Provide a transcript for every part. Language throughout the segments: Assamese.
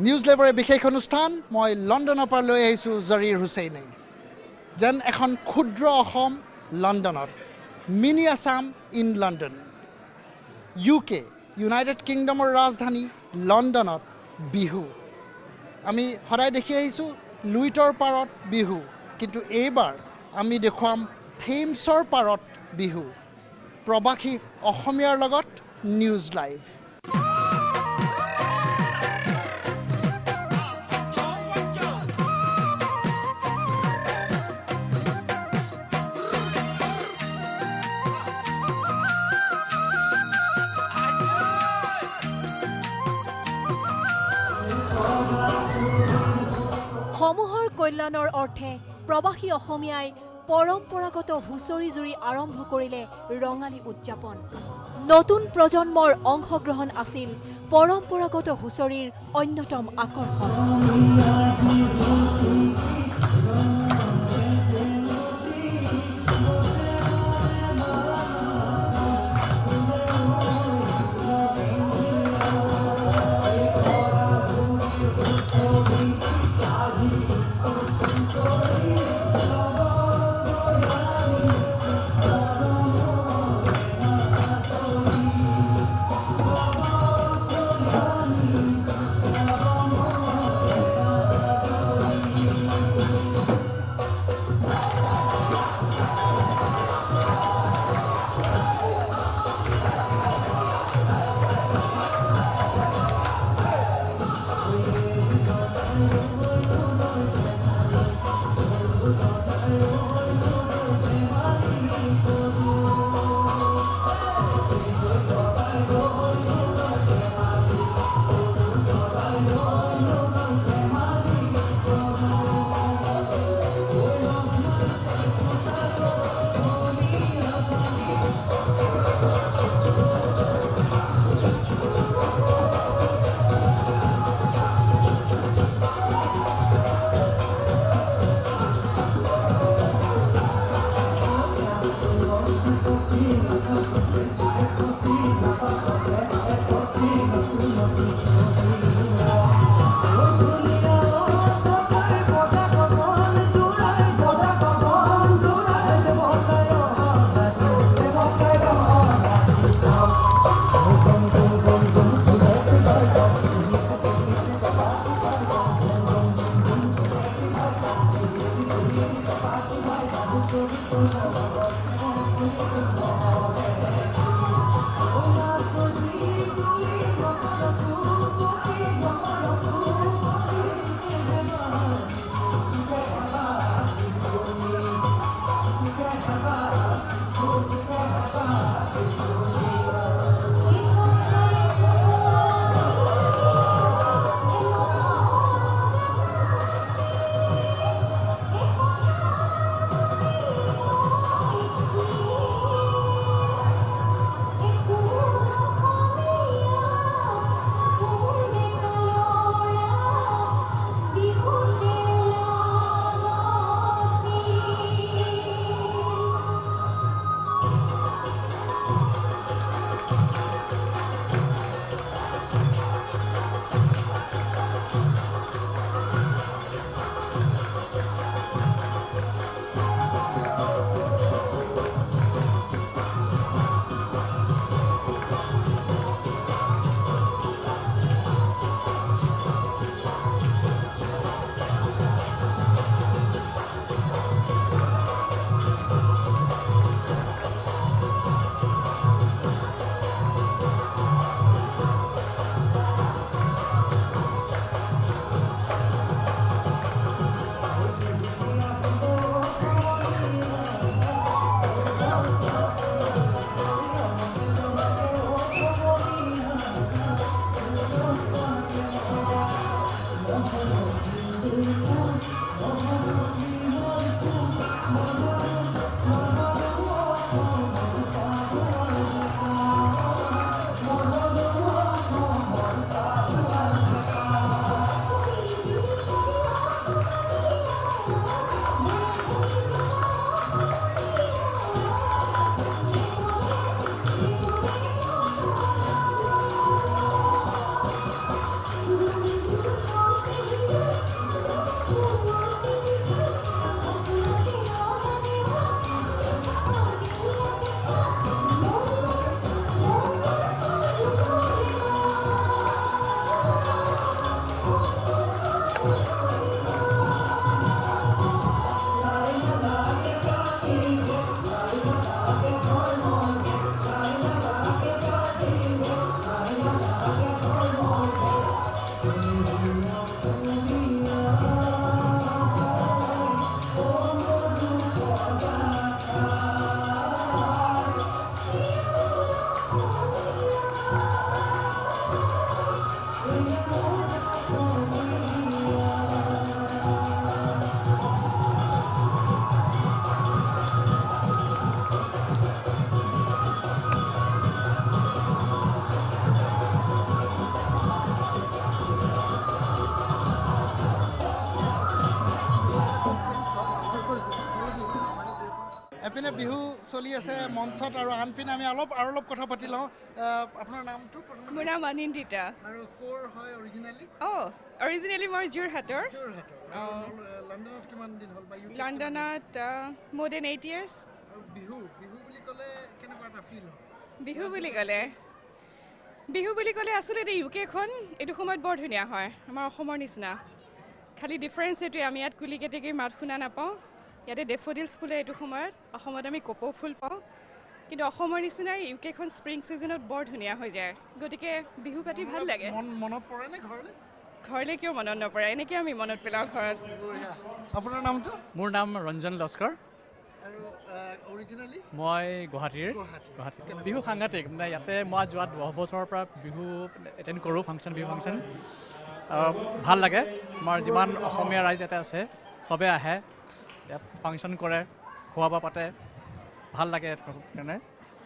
নিউজ লেভৰ বিশেষ অনুষ্ঠান মই লণ্ডনৰ পৰা লৈ আহিছোঁ জৰিৰ হুছেইনে যেন এখন ক্ষুদ্ৰ অসম লণ্ডনত mini Assam in London UK United কিংডমৰ ৰাজধানী লণ্ডনত বিহু আমি সদায় দেখি আহিছোঁ লুইটৰ পাৰত বিহু কিন্তু এইবাৰ আমি দেখুৱাম থেমছৰ পাৰত বিহু প্ৰবাসী অসমীয়াৰ লগত নিউজ লাইভ সমূহৰ কল্যাণৰ অৰ্থে প্ৰবাসী অসমীয়াই পৰম্পৰাগত হুঁচৰি জুৰি আৰম্ভ কৰিলে ৰঙালী উদযাপন নতুন প্ৰজন্মৰ অংশগ্ৰহণ আছিল পৰম্পৰাগত হুঁচৰিৰ অন্যতম আকৰ্ষণ এপিনে বিহু চলি আছে মঞ্চত আৰু আনপিনে আমি আৰু অলপ কথা পাতি লওঁ আপোনাৰ নামটো মোৰ নাম অনিন্দিতা আৰু ক'ৰ হয় অৰিজিনেলি অৰিজিনেলি মই যোৰহাটৰ লণ্ডনত কিমান দিন হ'ল বা লণ্ডনত more than 8 years আৰু বিহু বুলি ক'লে কেনেকুৱা এটা ফিল হয় বিহু বুলি ক'লে আচলতে ইউকেখন এইটো সময়ত বৰ ধুনীয়া হয় আমাৰ অসমৰ নিচিনা খালি ডিফাৰেঞ্চ এইটোৱে আমি ইয়াত কুলি কেতেকীৰ মাত শুনা নাপাওঁ ইয়াতে ডেফোডিলছ ফুলে এইটো সময়ত অসমত আমি কপৌ ফুল পাওঁ কিন্তু অসমৰ নিচিনাই ইউকেখন স্প্ৰিং ছিজনত বৰ ধুনীয়া হৈ যায় গতিকে বিহু পাতি ভাল লাগে মনত পৰেনে ঘৰলৈ কিয় মনত নপৰে এনেকৈ আমি মনত পেলাওঁ ঘৰত আপোনাৰ নামটো মোৰ নাম ৰঞ্জন লস্কৰ আৰু অৰিজিনেলি মই গুৱাহাটী বিহু সাংঘাতিক মানে ইয়াতে মই যোৱা 10 বছৰৰ পৰা বিহু এটেণ্ড কৰোঁ বিহু ফাংচন ভাল লাগে আমাৰ যিমান অসমীয়া ৰাইজ ইয়াতে আছে চবে আহে ইয়াত ফাংচন কৰে খোৱা বোৱা পাতে ভাল লাগে কাৰণে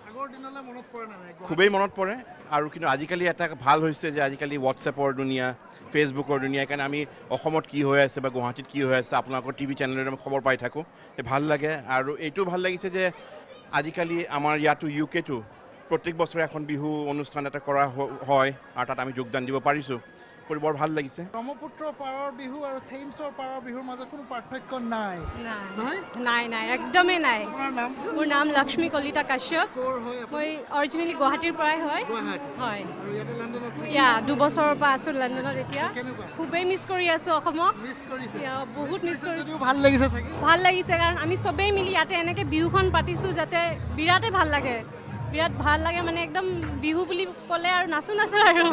আগৰ দিনলৈ মনত পৰে নাই খুবেই মনত পৰে আৰু কিন্তু আজিকালি এটা ভাল হৈছে যে আজিকালি হোৱাটছএপৰ দুনিয়া ফেচবুকৰ দুনিয়া কাৰণে আমি অসমত কি হৈ আছে বা গুৱাহাটীত কি হৈ আছে আপোনালোকৰ টিভি চেনেলেৰে আমি খবৰ পাই থাকোঁ ভাল লাগে আৰু এইটো ভাল লাগিছে যে আজিকালি আমাৰ ইয়াতো ইউকেটো প্ৰত্যেক বছৰে এখন বিহু অনুষ্ঠান এটা কৰা হয় আৰু তাত আমি যোগদান দিব পাৰিছোঁ কৰি বৰ ভাল লাগিছে ব্ৰহ্মপুত্ৰ পাৰৰ বিহু আৰু থেমছৰ পাৰৰ বিহুৰ মাজত কোনো পাৰ্থক্য নাই নাই একদমেই নাই আপোনাৰ নাম মোৰ নাম লক্ষ্মী কলিতা কাশ্যপ ক'ৰ হয় মই অৰিজিনেলি গুৱাহাটীৰ পৰাই হয় আৰু ইয়াতে লণ্ডনত ইয়া 2 বছৰৰ পৰা আছোঁ লণ্ডনত এতিয়া কেনেকুৱা খুবেই মিছ কৰি আছোঁ অসমক মিছ কৰিছে বহুত মিছ কৰিছোঁ যদিও ভাল লাগিছে চাগে ভাল লাগিছে কাৰণ আমি চবেই মিলি ইয়াতে এনেকৈ বিহুখন পাতিছোঁ যাতে বিৰাটেই ভাল লাগে বিৰাট ভাল লাগে মানে একদম বিহু বুলি ক'লে আৰু নাচো আৰু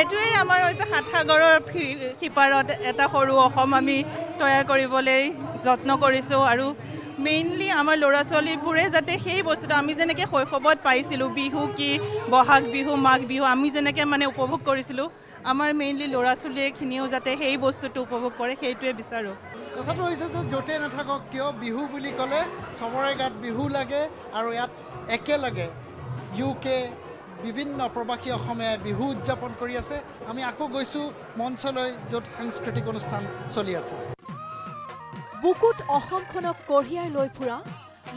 এইটোৱেই আমাৰ হৈছে সাতসাগৰৰ সিপাৰত এটা সৰু অসম আমি তৈয়াৰ কৰিবলৈ যত্ন কৰিছোঁ আৰু মেইনলি আমাৰ ল'ৰা ছোৱালীবোৰে যাতে সেই বস্তুটো আমি যেনেকৈ শৈশৱত পাইছিলোঁ বিহু কি বহাগ বিহু মাঘ বিহু আমি যেনেকৈ মানে উপভোগ কৰিছিলোঁ আমাৰ মেইনলি ল'ৰা ছোৱালীখিনিও যাতে সেই বস্তুটো উপভোগ কৰে সেইটোৱে বিচাৰোঁ কথাটো হৈছে যে য'তে নাথাকক কিয় বিহু বুলি ক'লে চবৰে গাত বিহু লাগে আৰু ইয়াত একেলগে ইউকে বিভিন্ন প্ৰবাসী অসমীয়াই বিহু উদযাপন কৰি আছে আমি আকৌ গৈছোঁ মঞ্চলৈ য'ত সাংস্কৃতিক অনুষ্ঠান চলি আছে বুকুত অসমখনক কঢ়িয়াই লৈ ফুৰা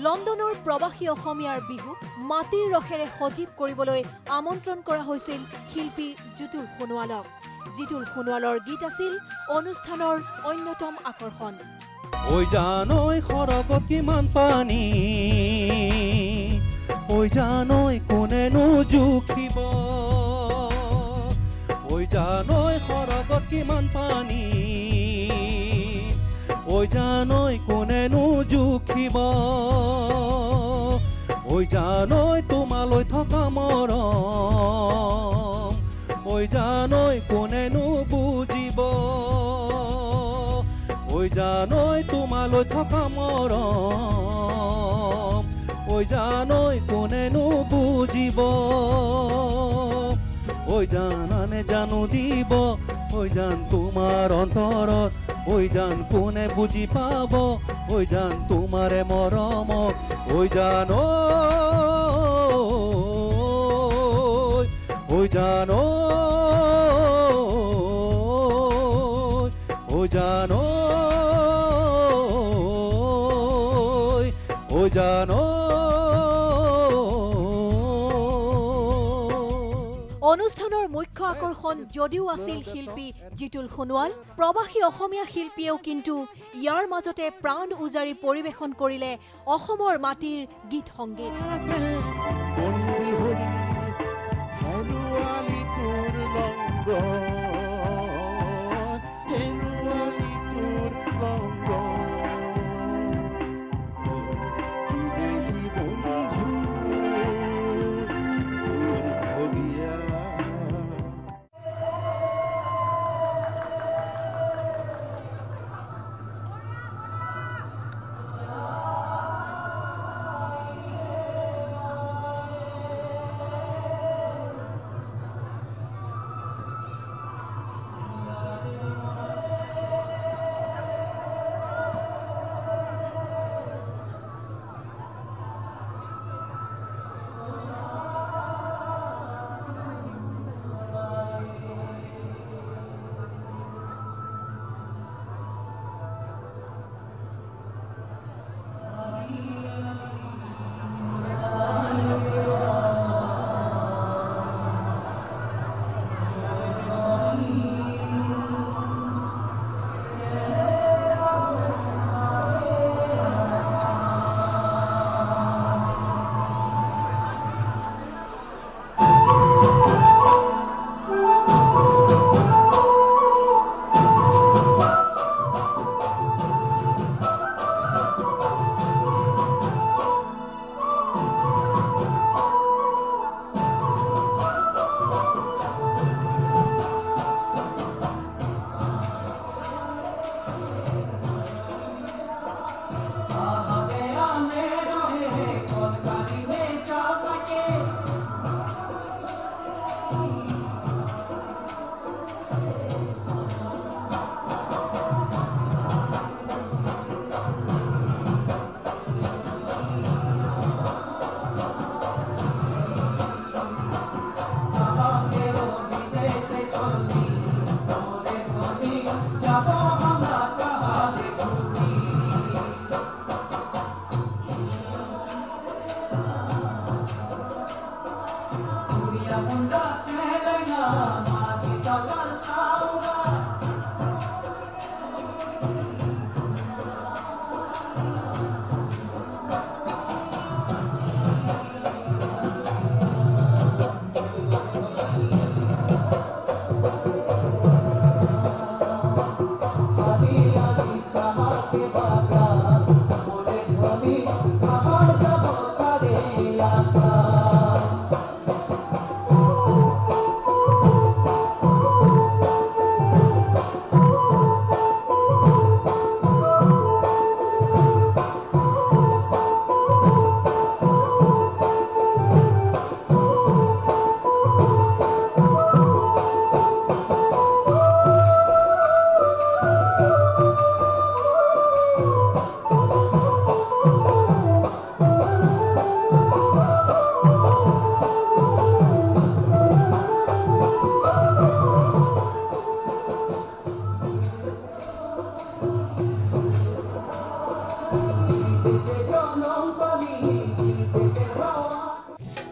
লণ্ডনৰ প্ৰবাসী অসমীয়াৰ বিহু মাটিৰ ৰসেৰে সজীৱ কৰিবলৈ আমন্ত্ৰণ কৰা হৈছিল শিল্পী জিতুল সোণোৱালক জিতুল সোণোৱালৰ গীত আছিল অনুষ্ঠানৰ অন্যতম আকৰ্ষণ ঐ জানৈ সৰগত কিমান পানী ঐ জানৈ কোনেনো জুখিব ঐ জানৈ সৰগত কিমান পানী ঐ জানৈ কোনেনো জুখিব ঐ জানৈ তোমালৈ থকা মৰম ঐ জানৈ কোনেনো বুজিব ঐ জানৈ তোমালৈ থকা মৰম ঐ জানৈ কোনেনো বুজিব ঐ জানানে জানো দিব ঐ জান তোমাৰ অন্তৰত ঐ জান কোনে বুজি পাব ঐ জান তোমাৰে মৰমক ঐ জানৈ ঐ জানৈ ঐ জানৈ ঐ জানৈ অনুষ্ঠানৰ মুখ্য আকৰ্ষণ যদিও আছিল শিল্পী জিতুল সোণোৱাল প্ৰবাসী অসমীয়া শিল্পীয়েও কিন্তু ইয়াৰ মাজতে প্ৰাণ উজাৰি পৰিৱেশন কৰিলে অসমৰ মাটিৰ গীত সংগীত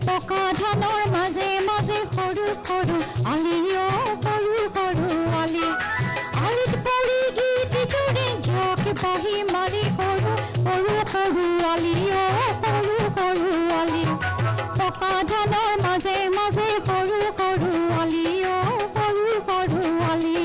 পকা ধানৰ মাজে মাজে সৰু সৰু আলিও সৰু সৰু আলি আলিত পৰি গীত জুৰি জক বাহি মাৰি সৰু সৰু সৰু আলিও সৰু সৰু আলি পকা ধানৰ মাজে মাজে সৰু সৰু আলিও সৰু সৰু আলি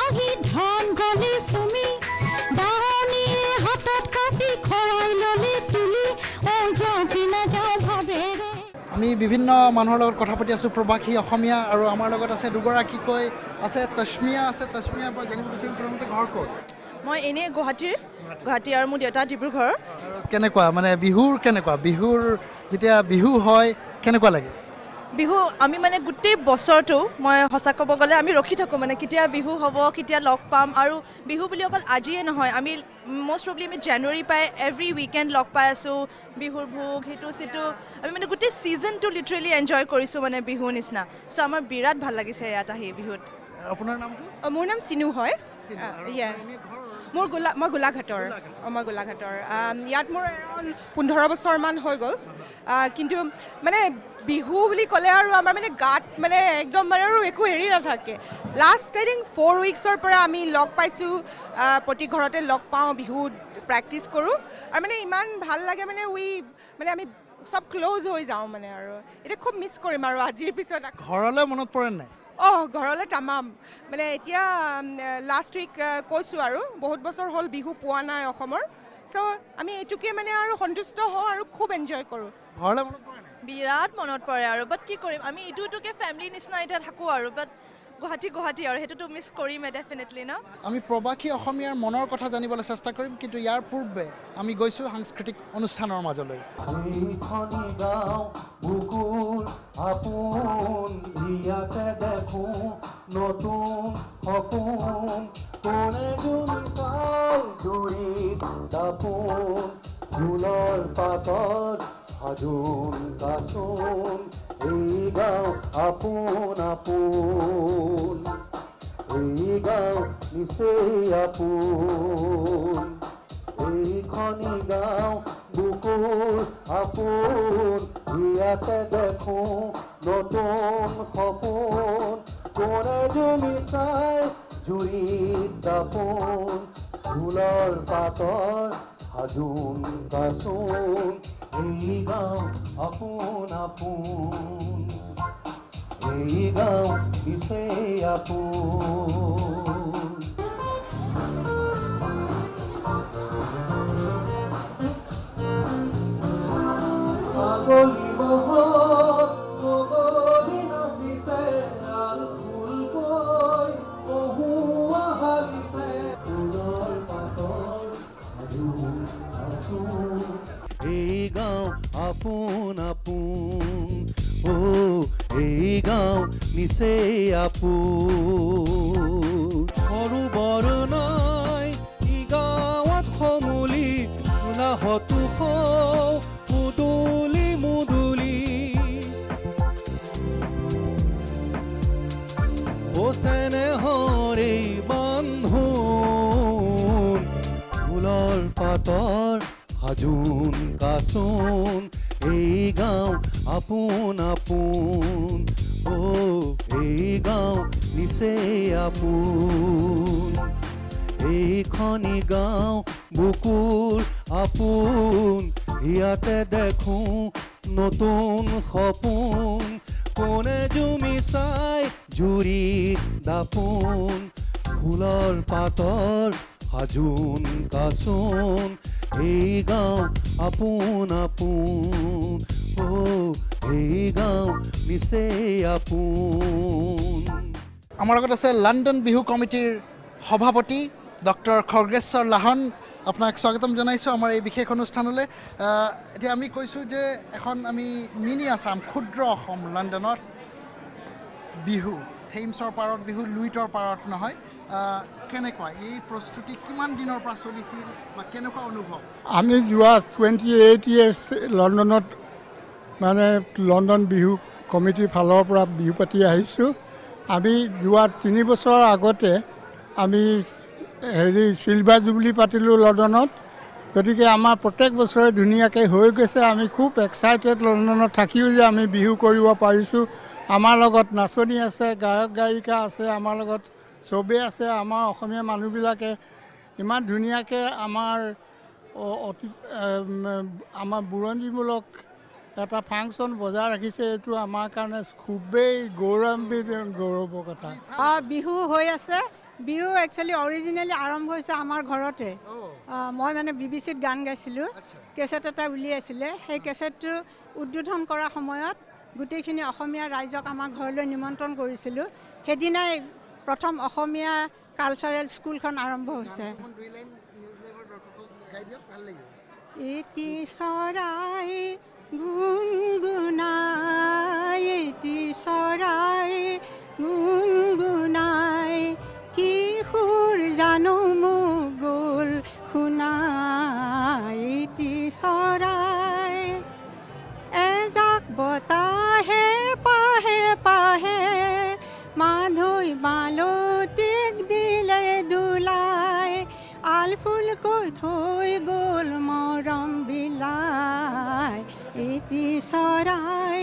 আহি ধান গলি চুমি দাহনীয়ে হাতত কাচি খৰাই ললে তুলি যাওঁ কি নাযাওঁ ভাবেৰে আমি বিভিন্ন মানুহৰ লগত কথা পাতি আছোঁ প্ৰবাসী অসমীয়া আৰু আমাৰ লগত আছে দুগৰাকীকৈ আছে তস্মিয়া আছে তস্মিয়াৰ পৰা জানিব বিচাৰিম প্ৰথমতে ঘৰ ক'ত মই এনেই গুৱাহাটী আৰু মোৰ দেউতা ডিব্ৰুগড় কেনেকুৱা মানে বিহুৰ যেতিয়া বিহু হয় কেনেকুৱা লাগে বিহু আমি মানে গোটেই বছৰটো মই সঁচা ক'ব গ'লে আমি ৰখি থাকোঁ মানে কেতিয়া বিহু হ'ব কেতিয়া লগ পাম আৰু বিহু বুলি অকল আজিয়ে নহয় আমি মষ্ট প্ৰবলি আমি জানুৱাৰী পাই এভৰি উইকেণ্ড লগ পাই আছোঁ বিহুৰ ভোগ সিটো আমি মানে গোটেই ছিজনটো লিটাৰেলি এনজয় কৰিছোঁ মানে বিহুৰ নিচিনা চ' আমাৰ বিৰাট ভাল লাগিছে ইয়াত আহি বিহুত আপোনাৰ নামটো মোৰ নাম চিনু হয় মই গোলাঘাটৰ ইয়াত মোৰ এৰাউণ্ড 15 বছৰমান হৈ গ'ল কিন্তু মানে বিহু বুলি ক'লে আৰু আমাৰ মানে গাত মানে একদম মানে আৰু একো হেৰি নাথাকে লাষ্ট আই থিংক 4 উইকছৰ পৰা আমি লগ পাইছোঁ প্ৰতি ঘৰতে লগ পাওঁ বিহুত প্ৰেক্টিছ কৰোঁ আৰু মানে ইমান ভাল লাগে মানে মানে আমি চব ক্ল'জ হৈ যাওঁ মানে আৰু এতিয়া খুব মিছ কৰিম আৰু আজিৰ পিছত ঘৰলৈ মনত পৰে নাই ঘৰলৈ তামাম মানে এতিয়া লাষ্ট উইক কৈছোঁ আৰু বহুত বছৰ হ'ল বিহু পোৱা নাই অসমৰ চ' আমি এইটোকে মানে আৰু সন্তুষ্ট হওঁ আৰু খুব এনজয় কৰোঁ ঘৰলৈ মনত পৰে নাই বিৰাট মনত পৰে আৰু বাট কি কৰিম আমি ইটোকে ফেমিলি নিচিনা এতিয়া থাকোঁ আৰু বাট গুৱাহাটী আৰু সেইটোতো মিছ কৰিমে ডেফিনেটলি ন আমি প্ৰবাসী অসমীয়াৰ মনৰ কথা জানিবলৈ চেষ্টা কৰিম কিন্তু ইয়াৰ পূৰ্বে আমি গৈছোঁ সাংস্কৃতিক অনুষ্ঠানৰ মাজলৈ ফুলৰ পাতত সাজোন কাচোন এই গাঁও আপোন আপোন এই গাঁও নিচেই আপোন এইখনি গাঁও বুকুৰ আপোন ইয়াতে দেখোঁ নতুন সপোন কোনে জুমি চাই জুৰিত দাপোন ফুলৰ পাতৰ সাজোন কাচোন এই গাঁও আপোন আপোন এই গাঁও নিচেই আপোন পাগলী বহত গগলি নাচিছে লাল ফুল কৈ কহুৱা হালিছে ফুলৰ পাতৰ সাজোন কাচোন এই গাঁও আপোন আপোন এই গাঁও নিচেই আপোন সৰু বৰ নাই ই গাঁৱত সমূলি নাহতো মুদুলি মুদুলি চেনেহৰে বান্ধোন ফুলৰ পাতৰ সাজোন কাচোন এই গাঁও আপোন আপোন এই গাঁও নিচেই আপোন এইখনি গাঁও বুকুৰ আপোন ইয়াতে দেখোঁ নতুন সপোন কোনে জুমি চাই জুৰিত দাপোন ফুলৰ পাতৰ সাজোন কাচোন এই গাঁও আপোন আপোন এই গাঁও নিচেই আপোন আমাৰ লগত আছে লণ্ডন বিহু কমিটিৰ সভাপতি ডক্টৰ খগেশ্বৰ লাহন আপোনাক স্বাগতম জনাইছোঁ আমাৰ এই বিশেষ অনুষ্ঠানলৈ এতিয়া আমি কৈছোঁ যে এখন আমি মিনি আছাম ক্ষুদ্ৰ অসম লণ্ডনত বিহু থেমছৰ পাৰত বিহু লুইটৰ পাৰত নহয় কেনেকুৱা এই প্ৰস্তুতি কিমান দিনৰ পৰা চলিছিল বা কেনেকুৱা অনুভৱ আমি যোৱা 28 years লণ্ডনত মানে লণ্ডন বিহু কমিটিৰ ফালৰ পৰা বিহু পাতি আহিছোঁ। আমি যোৱা 3 বছৰ আগতে আমি চিলভাৰ জুবলি পাতিলোঁ লণ্ডনত। গতিকে আমাৰ প্ৰত্যেক বছৰে ধুনীয়াকৈ হৈ গৈছে। আমি খুব এক্সাইটেড লণ্ডনত থাকিও যে আমি বিহু কৰিব পাৰিছোঁ। আমাৰ লগত নাচনি আছে, গায়ক গায়িকা আছে, আমাৰ লগত চবেই আছে। আমাৰ অসমীয়া মানুহবিলাকে ইমান ধুনীয়াকৈ আমাৰ বুৰঞ্জীমূলক এটা ফাংচন বজাই ৰাখিছে। এইটো আমাৰ কাৰণে খুবেই গৌৰৱৰ কথা। বিহু হৈ আছে। বিহু একচুৱেলি অৰিজিনেলি আৰম্ভ হৈছে আমাৰ ঘৰতে। মই মানে BBCত গান গাইছিলোঁ, কেছেট এটা উলিয়াইছিলে। সেই কেছেটটো উদ্বোধন কৰাৰ সময়ত গোটেইখিনি অসমীয়া ৰাইজক আমাৰ ঘৰলৈ নিমন্ত্ৰণ কৰিছিলোঁ। সেইদিনাই প্ৰথম অসমীয়া কালচাৰেল স্কুলখন আৰম্ভ হৈছে। এটি চৰাই গুণগুণাই, এটি চৰাই গুণগুণাই, কি সুৰ জানো মোক গ'ল শুনাই। এটি চৰাই এজাক বতাহে পাহে পাহে, মাধৈ মালতীক দিলে দোলাই, আলফুলকৈ থৈ গ'ল মৰম বিলাই। এটি চৰাই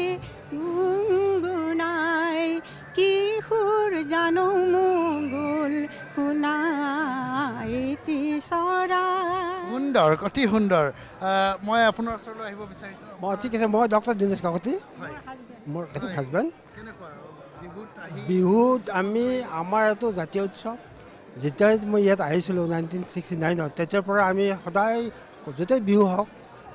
গুণগুণাই, কি সুৰ জানো মোক গ'ল শুনাই। এটি চৰাই। সুন্দৰ, অতি সুন্দৰ। মই আপোনাৰ ওচৰলৈ আহিব বিচাৰিছোঁ। ঠিক আছে। মই ডক্টৰ দিনেশ কাকতি, মোৰ হাজবেণ্ড। বিহুত আমাৰ এইটো জাতীয় উৎসৱ। যেতিয়াই মই ইয়াত আহিছিলোঁ 1969ত, তেতিয়াৰ পৰা আমি সদায় য'তেই বিহু হওক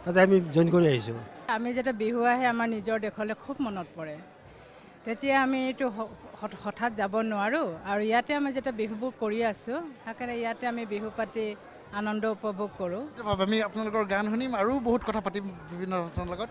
তাতে আমি জইন কৰি আহিছোঁ। আমি যেতিয়া বিহু আহে আমাৰ নিজৰ দেশলৈ খুব মনত পৰে। তেতিয়া আমি এইটো হঠাৎ যাব নোৱাৰোঁ, আৰু ইয়াতে আমি যেতিয়া বিহুবোৰ কৰি আছোঁ, সেইকাৰণে ইয়াতে আমি বিহু পাতি আনন্দ উপভোগ কৰোঁ। আমি আপোনালোকৰ গান শুনিম আৰু বহুত কথা পাতিম বিভিন্ন লগত।